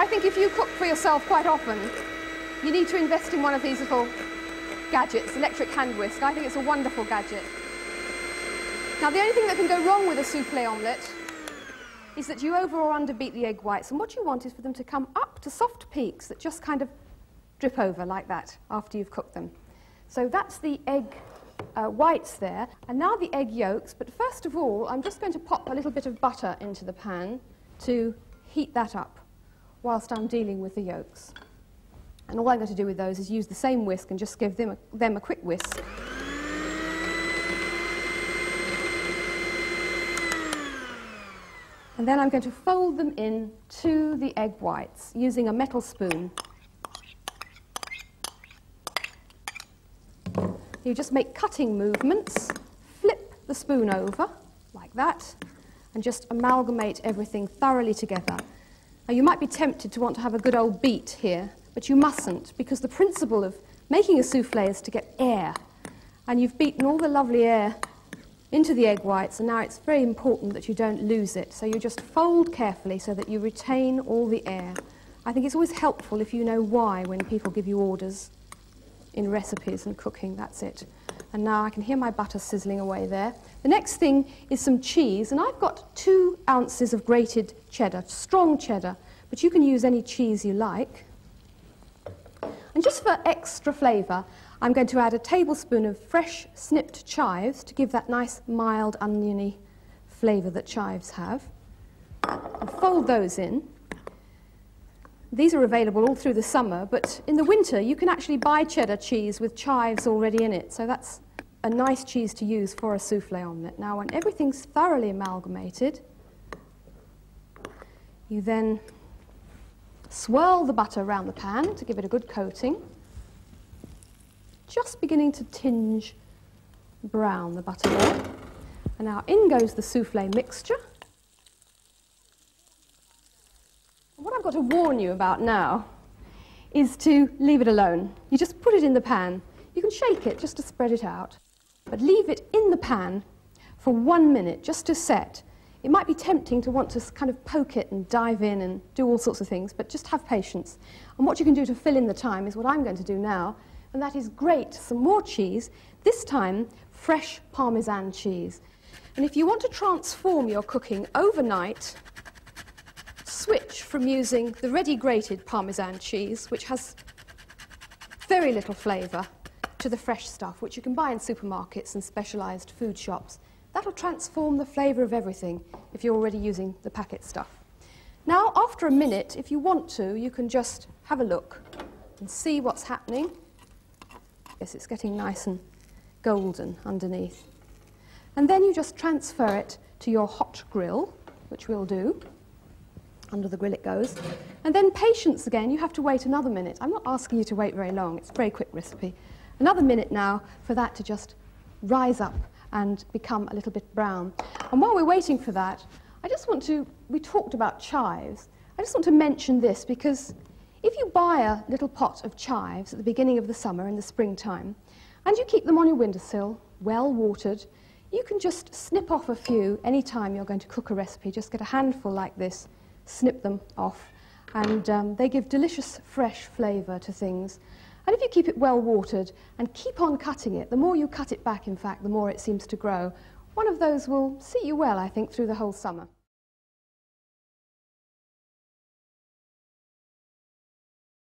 I think if you cook for yourself quite often, you need to invest in one of these little gadgets, electric hand whisk. I think it's a wonderful gadget. Now, the only thing that can go wrong with a souffle omelette is that you over or underbeat the egg whites, and what you want is for them to come up to soft peaks that just kind of drip over like that after you've cooked them. So that's the egg whites there, and now the egg yolks, but first of all I'm just going to pop a little bit of butter into the pan to heat that up whilst I'm dealing with the yolks. And all I'm going to do with those is use the same whisk and just give them a quick whisk. And then I'm going to fold them in to the egg whites using a metal spoon. You just make cutting movements, flip the spoon over like that, and just amalgamate everything thoroughly together. Now, you might be tempted to want to have a good old beat here, but you mustn't, because the principle of making a souffle is to get air. And you've beaten all the lovely air into the egg whites, and now it's very important that you don't lose it. So you just fold carefully so that you retain all the air. I think it's always helpful if you know why when people give you orders in recipes and cooking. That's it. And now I can hear my butter sizzling away there. The next thing is some cheese, and I've got 2 ounces of grated cheddar, strong cheddar, but you can use any cheese you like. And just for extra flavour, I'm going to add a tablespoon of fresh snipped chives to give that nice mild oniony flavour that chives have. And fold those in. These are available all through the summer, but in the winter you can actually buy cheddar cheese with chives already in it, so that's a nice cheese to use for a souffle omelette. Now, when everything's thoroughly amalgamated, you then swirl the butter around the pan to give it a good coating. Just beginning to tinge brown, the butter there. And now in goes the souffle mixture. And what I've got to warn you about now is to leave it alone. You just put it in the pan. You can shake it just to spread it out, but leave it in the pan for 1 minute just to set. It might be tempting to want to kind of poke it and dive in and do all sorts of things, but just have patience. And what you can do to fill in the time is what I'm going to do now, and that is grate some more cheese, this time fresh Parmesan cheese. And if you want to transform your cooking overnight, switch from using the ready grated Parmesan cheese, which has very little flavour, to the fresh stuff, which you can buy in supermarkets and specialised food shops. That'll transform the flavour of everything if you're already using the packet stuff. Now, after a minute, if you want to, you can just have a look and see what's happening. Yes, it's getting nice and golden underneath. And then you just transfer it to your hot grill, which we'll do. Under the grill it goes. And then patience again, you have to wait another minute. I'm not asking you to wait very long, it's a very quick recipe. Another minute now for that to just rise up and become a little bit brown. And while we're waiting for that, we talked about chives. I just want to mention this because if you buy a little pot of chives at the beginning of the summer in the springtime, and you keep them on your windowsill, well watered, you can just snip off a few any time you're going to cook a recipe. Just get a handful like this, snip them off, and they give delicious fresh flavour to things. And if you keep it well watered and keep on cutting it, the more you cut it back, in fact, the more it seems to grow. One of those will suit you well, I think, through the whole summer.